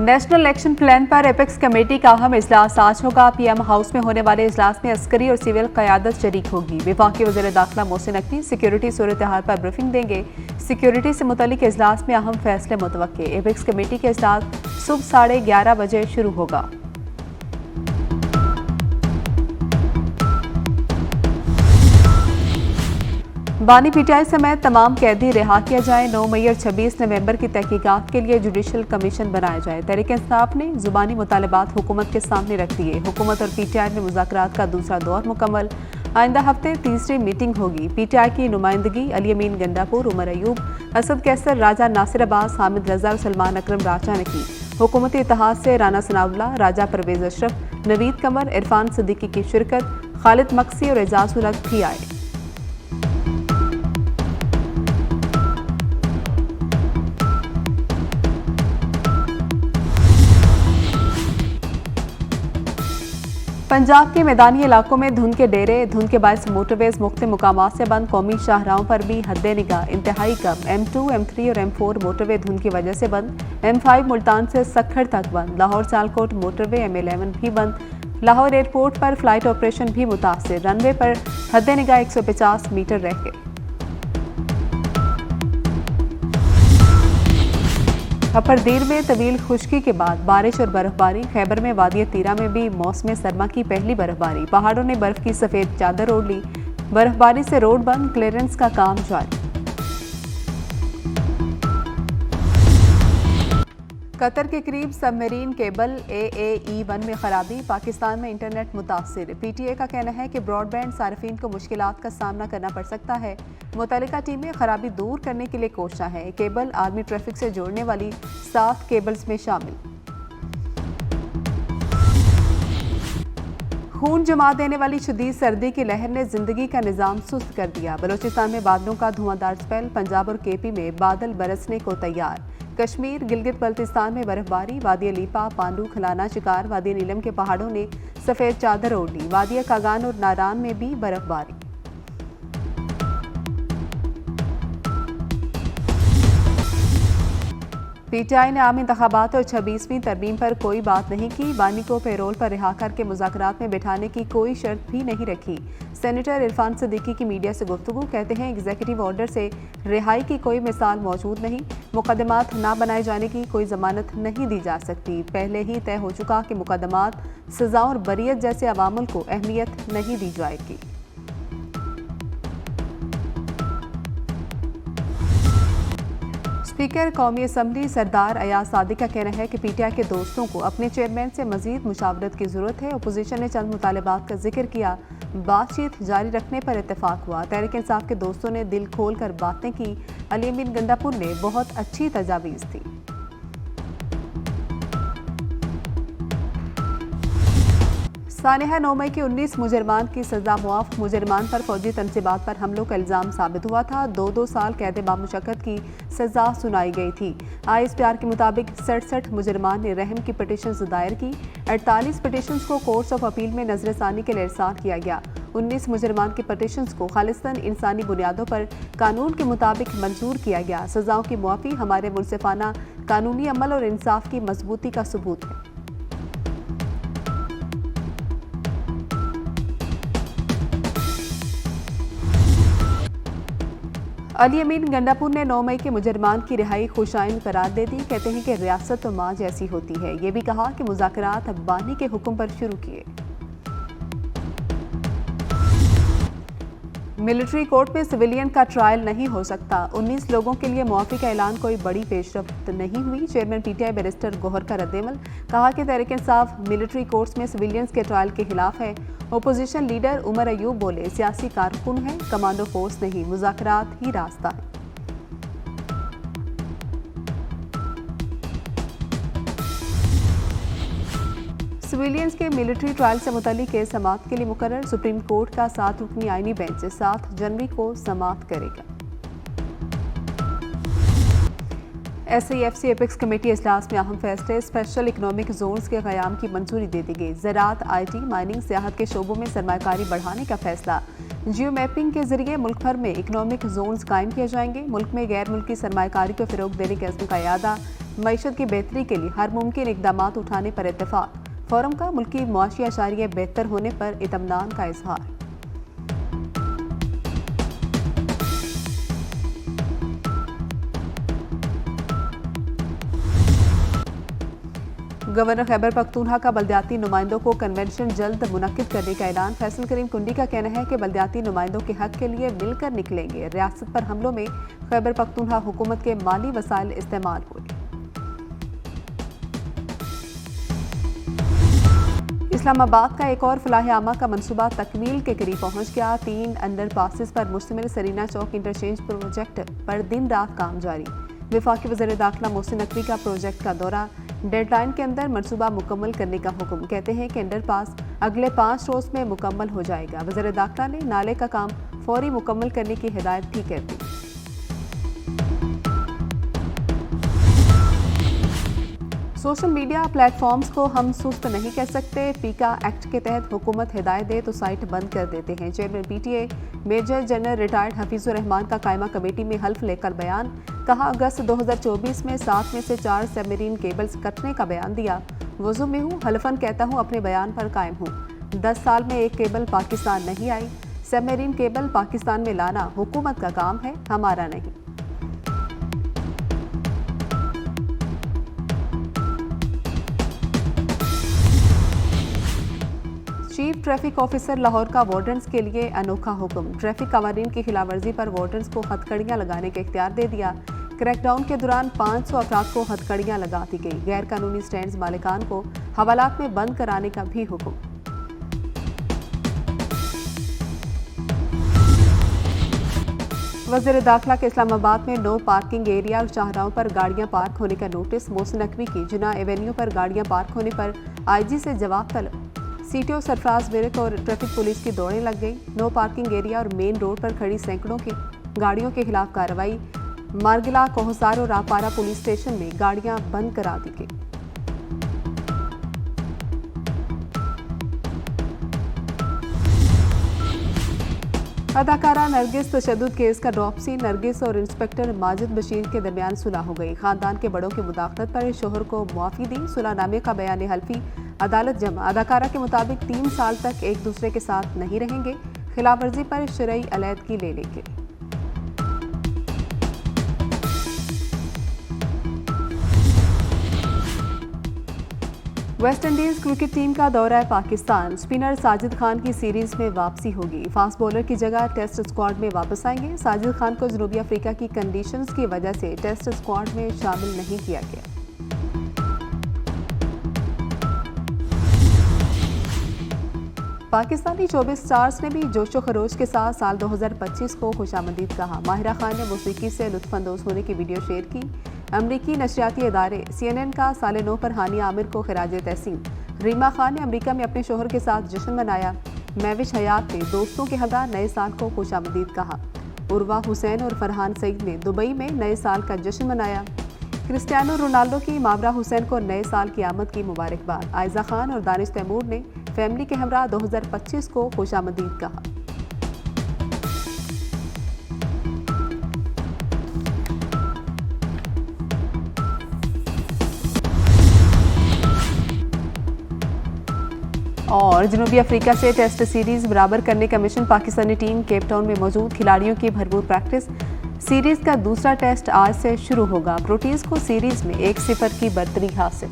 National election plan पर apex committee का अहम इजलास आज होगा। पीएम हाउस में होने वाले इजलास में अस्करी और सिविल क़यादत शरीक होगी। वफाकी वज़ीर दाखिला मोहसिन नकवी सिक्योरिटी सूरत हाल पर ब्रीफिंग देंगे। सिक्योरिटी से मुतल्लिक इजलास में अहम फैसले मुतवक्के। एपेक्स कमेटी का इजलास सुबह 11:30 बजे शुरू होगा। बानी पीटीआई समेत तमाम कैदी रिहा किया जाए। 9 मई और 26 नवंबर की तहकीकात के लिए जुडिशल कमीशन बनाया जाए। तहरीक इंसाफ ने जुबानी मुतालबात हुकूमत के सामने रख दिए। हुकूमत और पीटीआई में मुज़ाकरात का दूसरा दौर मुकम्मल। आइंदा हफ्ते तीसरी मीटिंग होगी। पीटीआई की नुमाइंदगी अली अमीन गंडापुर, उमर अयूब, असद कैसर, राजा नासिर अब्बास, हामिद रजा और सलमान अकरम राजा ने की। हुकूमती इत्तेहाद से राना सनाउल्लाह, राजा परवेज अशरफ, नवीद कमर, इरफान सिद्दीकी की शिरकत। खालिद मक्सी और एजाज उल हक भी आए। पंजाब के मैदानी इलाकों में धुंध के डेरे, धुंध के बायस मोटरवेज मुख्तलिफ मुकामात से बंद। कौमी शाहराहों पर भी हद्दे निगाह इंतहाई कम। M2, M3 और M4 मोटरवे धुंध की वजह से बंद। M5 मुल्तान से सक्खर तक बंद। लाहौर सियालकोट मोटरवे M11 भी बंद। लाहौर एयरपोर्ट पर फ्लाइट ऑपरेशन भी मुतासर। रनवे पर हद्दे निगाह 150 मीटर रह गए। हपरदीर में तवील खुश्की के बाद बारिश और बर्फबारी। खैबर में वादी तीरा में भी मौसम सरमा की पहली बर्फबारी। पहाड़ों ने बर्फ की सफेद चादर ओढ़ ली। बर्फबारी से रोड बंद, क्लियरेंस का काम जारी। कतर के करीब सबमरीन केबल AAE-1 में खराबी। पाकिस्तान में इंटरनेट मुतासिर। PTA का कहना है कि ब्रॉडबैंड सार्फिन को मुश्किलात का सामना करना पड़ सकता है। मुतल्लिका टीमें खराबी दूर करने के लिए कोशिश है। केबल आर्मी ट्रैफिक से जोड़ने वाली 7 केबल्स में शामिल। खून जमा देने वाली शदीद सर्दी की लहर ने जिंदगी का निज़ाम सुस्त कर दिया। बलोचिस्तान में बादलों का धुआंधार स्पेल। पंजाब और KP में बादल बरसने को तैयार। कश्मीर, गिलगित बल्तिस्तान में बर्फबारी। वादी लीपा, पांडू, खलाना, शिकार, वादी नीलम के पहाड़ों ने सफेद चादर ओढ़ ली। वादी कागान और नारान में भी बर्फबारी। पीटीआई ने आम इंतखाबात और 26वीं तरमीम पर कोई बात नहीं की। बानी को पेरोल पर रिहा करके मुज़ाकरात में बिठाने की कोई शर्त भी नहीं रखी। सेनेटर इरफान सिद्दीकी की मीडिया से गुफ्तगू। कहते हैं एग्जीक्यूटिव ऑर्डर से रिहाई की कोई मिसाल मौजूद नहीं। मुकदमात ना बनाए जाने की कोई जमानत नहीं दी जा सकती। पहले ही तय हो चुका कि मुकदमात, सजा और बरियत जैसे अवामुल को अहमियत नहीं दी जाएगी। स्पीकर कौमी असम्बली सरदार अयाज सादिक का कहना है कि पीटीआई के दोस्तों को अपने चेयरमैन से मजीद मुशावरत की जरूरत है। अपोजिशन ने चंद मुतालबात का जिक्र किया। बातचीत जारी रखने पर इत्तेफाक हुआ। तहरीक इंसाफ के दोस्तों ने दिल खोल कर बातें की। अली अमीन गंडापुर ने बहुत अच्छी तजावीज़ दी। सानिहा 9 मई के 19 मुजरमान की सजा मुआफ। मुजरमान पर फौजी तनसीबात पर हमलों का इल्ज़ाम साबित हुआ था। 2 साल कैद बामुशक्कत की सजा सुनाई गई थी। ISPR के मुताबिक 67 मुजरमान ने रहम की पटिशन दायर की। 48 पटिशन्स को कोर्ट्स ऑफ अपील में नजरसानी के लिए इरसाल किया गया। 19 मुजरमान की पटिशन्स को खालिस्तन इंसानी बुनियादों पर कानून के मुताबिक मंजूर किया गया। सजाओं की मुआफ़ी हमारे मुनसिफाना कानूनी अमल और इंसाफ की मजबूती का सबूत है। अली अमीन गंडापुर ने 9 मई के मुजरमान की रिहाई खुशाइन करार दे दी। कहते हैं कि रियासत तो माँ जैसी होती है। ये भी कहा कि मुज़ाकरात बानी के हुक्म पर शुरू किए। मिलिट्री कोर्ट में सिविलियन का ट्रायल नहीं हो सकता। 19 लोगों के लिए मुआफ़ी का ऐलान कोई बड़ी पेशरफ्त नहीं हुई। चेयरमैन पीटीआई बैरिस्टर गौहर का रद्देमल। कहा कि तहरीक इंसाफ मिलिट्री कोर्ट्स में सिविलियंस के ट्रायल के खिलाफ है। ओपोजिशन लीडर उमर अयूब बोले, सियासी कारकुन है, कमांडो फोर्स नहीं, मुज़ाकरात ही रास्ता है। सिविलियंस के मिलिट्री ट्रायल से मुतल्लिक केस समाअत के लिए मुकर्रर। सुप्रीम कोर्ट का 7 रुकनी आईनी बेंच 7 जनवरी को समाअत करेगा। SAFC एपेक्स कमेटी इजलास में अहम फैसले। स्पेशल इकनॉमिक जोन्स के क़याम की मंजूरी दे दी गई। ज़राअत, IT, माइनिंग, सियाहत के शोबों में सरमायाकारी बढ़ाने का फैसला। जियो मैपिंग के जरिए मुल्क भर में इकनॉमिक जोन्स कायम किए जाएंगे। मुल्क में गैर मुल्की सरमायाकारी को फ़रोग देने के अज़्म का इरादा। मईशत की बेहतरी के लिए हर मुमकिन इकदाम उठाने पर इत्तेफाक। फोरम का मुल्की मुआशी अशारिया बेहतर होने पर इत्मीनान का इजहार। गवर्नर खैबर पख्तूनख्वा का बल्दियाती नुमाइंदों को कन्वेंशन जल्द मुनक्किद करने का ऐलान। फैसल करीम कुंडी का कहना है कि बल्दियाती नुमाइंदों के हक के लिए मिलकर निकलेंगे। रियासत पर हमलों में खैबर पख्तूनख्वा हुकूमत के माली वसाइल इस्तेमाल हुए। इस्लामाबाद का एक और फलाह आमा का मनसूबा तकमील के करीब पहुंच गया। 3 अंडर पासिस पर मुश्तमिल सरीना चौक इंटरचेंज प्रोजेक्ट पर दिन रात काम जारी। वफाकी वज़ीर दाखिला मोहसिन नकवी का प्रोजेक्ट का दौरा। डेडलाइन के अंदर मनसूबा मुकम्मल करने का हुक्म। कहते हैं कि अंडर पास अगले 5 रोज में मुकम्मल हो जाएगा। वज़ीर दाखिला ने नाले का काम फौरी मुकम्मल करने की हिदायत भी कर दी। सोशल मीडिया प्लेटफॉर्म्स को हम सुस्त नहीं कह सकते। पीका एक्ट के तहत हुकूमत हिदायत दे तो साइट बंद कर देते हैं। Chairman PTA major general retired Hafeezur Rahman का कायमा कमेटी में हल्फ लेकर बयान। कहा, अगस्त 2024 में 7 में से 4 सबमरीन केबल्स कटने का बयान दिया। वजू में हूँ, हल्फन कहता हूँ अपने बयान पर कायम हूँ। 10 साल में एक केबल पाकिस्तान नहीं आई। सबमरीन केबल पाकिस्तान में लाना हुकूमत का काम है, हमारा नहीं। चीफ ट्रैफिक ऑफिसर लाहौर का वार्डन्स के लिए अनोखा हुक्म। ट्रैफिक कवानीन की खिलाफवर्जी पर वार्डन्स को हथकड़ियां लगाने का इख्तियार दे दिया। क्रैकडाउन के दौरान 500 अफराद को हथकड़ियां लगा दी गई। गैर कानूनी स्टैंड्स मालिकान को हवालात में बंद कराने का भी हुक्म। वज़ीर दाखिला के इस्लामाबाद में नो पार्किंग एरिया और शाहराहों पर गाड़ियां पार्क होने का नोटिस। मोहसिन नकवी की जिना एवेन्यू पर गाड़ियां पार्क होने पर आईजी से जवाब तलब। सीटीओ सरफराज विरक और ट्रैफिक पुलिस की दौड़ें लग गई। नो पार्किंग एरिया और मेन रोड पर खड़ी सैकड़ों की गाड़ियों के खिलाफ कार्रवाई। मारगिला, कोहसार और रापारा पुलिस स्टेशन में गाड़ियां बंद करा दी गई। अदाकारा नरगिस तशद्दुद केस का ड्रॉपसी। नरगिस और इंस्पेक्टर माजिद बशीर के दरमियान सुलह हो गई। खानदान के बड़ों की मुदाखलत पर शोहर को मुआफी दी। सुलहनामे का बयान हल्फी अदालत जमा। अदाकारा के मुताबिक 3 साल तक एक दूसरे के साथ नहीं रहेंगे। खिलाफवर्जी पर शरई अलैदगी ले लेंगे। वेस्ट इंडीज क्रिकेट टीम का दौरा है पाकिस्तान। स्पिनर साजिद खान की सीरीज में वापसी होगी। फास्ट बॉलर की जगह टेस्ट स्क्वाड में वापस आएंगे। साजिद खान को जनूबी अफ्रीका की कंडीशंस की वजह से टेस्ट स्क्वाड में शामिल नहीं किया गया। पाकिस्तानी 24 स्टार्स ने भी जोशो खरोश के साथ साल 2025 को खुशामदीद कहा। माहिरा खान ने मौसीकी से लुत्फानंदोज होने की वीडियो शेयर की। अमरीकी नशरियाती इदारे CNN का साल नौ पर हानिया आमिर को खिराज तहसीन। रीमा खान ने अमरीका में अपने शोहर के साथ जश्न मनाया। महविश हयात ने दोस्तों के हमरा नए साल को खुशामदीद कहा। उर्वा हुसैन और फरहान सईद ने दुबई में नए साल का जश्न मनाया। क्रिस्टियानो रोनाल्डो की मावरा हुसैन को नए साल की आमद की मुबारकबाद। आयजा खान और दानिश तैमूर ने फैमिली के हमरा 2025 को खुशामदीद कहा। और जनूबी अफ्रीका से टेस्ट सीरीज बराबर करने का mission. Pakistani team Cape Town में मौजूद खिलाड़ियों की भरपूर प्रैक्टिस। सीरीज का दूसरा टेस्ट आज से शुरू होगा। प्रोटीज को सीरीज में 1-0 की बढ़तरी हासिल।